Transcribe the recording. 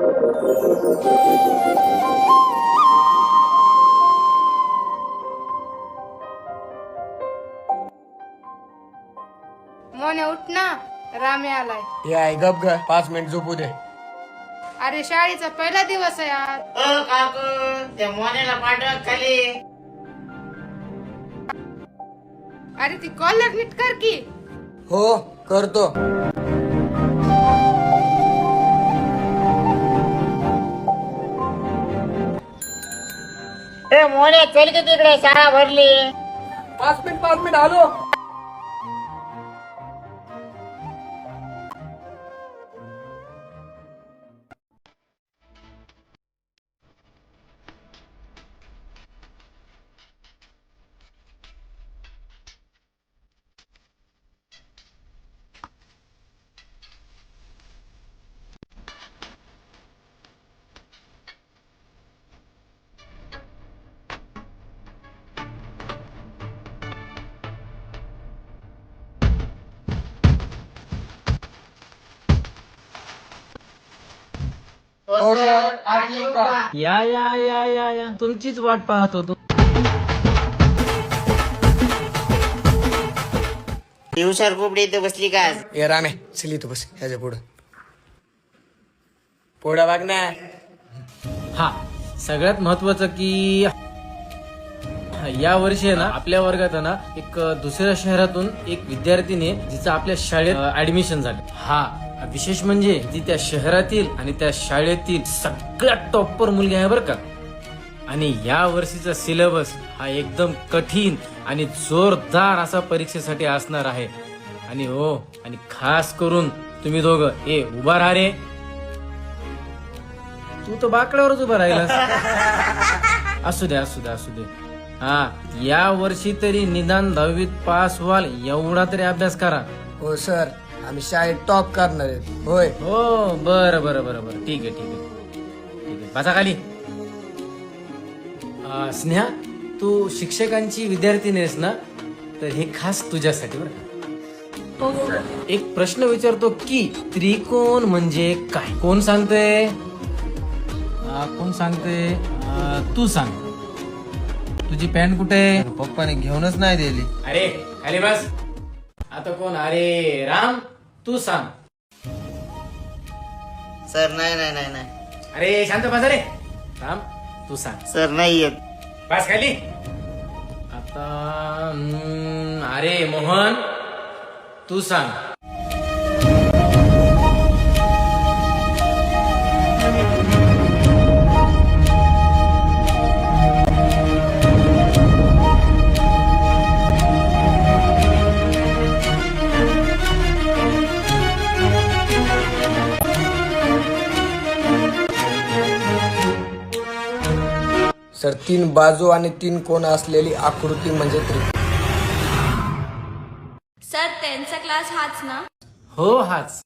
मोने उठ ना, रामे आलाय. हे आहे गप ग, 5 मिनिट झोपू दे. अरे शाळेचा पहिला दिवस आहे आज. काकू त्या मोन्याला पाठवा खाली. अरे ती कॉलर नीट कर की. हो करतो. मोन्या चल की तिकडे, शाळा भरली. 5 मिनिट आलो. या या या या या तुमचीच वाट पाहत होतो. दिवसार कुपडी इथे बसली का? ए रामे चल तू बस ह्याच्या पुढं बघ ना. हा सगळ्यात महत्वाचं की या वर्षी आहे ना आपल्या वर्गात आहे ना एक दुसऱ्या शहरातून एक विद्यार्थिनी आहे, जिचं आपल्या शाळेत ऍडमिशन झालं. हा विशेष म्हणजे ती त्या शहरातील आणि त्या शाळेतील सगळ्यात टॉपर मुलगी आहे बरं का. आणि या वर्षीचा सिलेबस हा एकदम कठीण आणि जोरदार असा परीक्षेसाठी असणार आहे. आणि हो आणि खास करून तुम्ही दोघं उभा राहा रे. तू तर बाकड्यावरच उभा राहिलास. असू दे असू दे असू दे. हा या वर्षी तरी निदान 10वीत पास व्हाल एवढा तरी अभ्यास करा. हो सर, आम्ही शाळेत टॉप करणार आहेत. होय हो बरं बरं बरं बरं ठीक आहे ठीक आहे ठीक आहे. बसा खाली. स्नेहा तू शिक्षकांची विद्यार्थिनी आहेस ना, तर हे खास तुझ्यासाठी बरं का. एक प्रश्न विचारतो की त्रिकोण म्हणजे काय? कोण सांगते? कोण सांगते? तू सांग. तुझी पॅन्ट कुठे? पप्पाने घेऊनच नाही दिली. अरे खाली बस. आता कोण? अरे राम तू सांग. सर नाही नाही नाही नाही. अरे शांत बस रे. राम तू सांग. सर नाही येत. बस खाली. आता अरे मोहन तू सांग. सर 3 बाजू आणि 3 कोण असलेली आकृती म्हणजे त्रिकोण. सर त्यांचा क्लास हाच ना? हो हाच.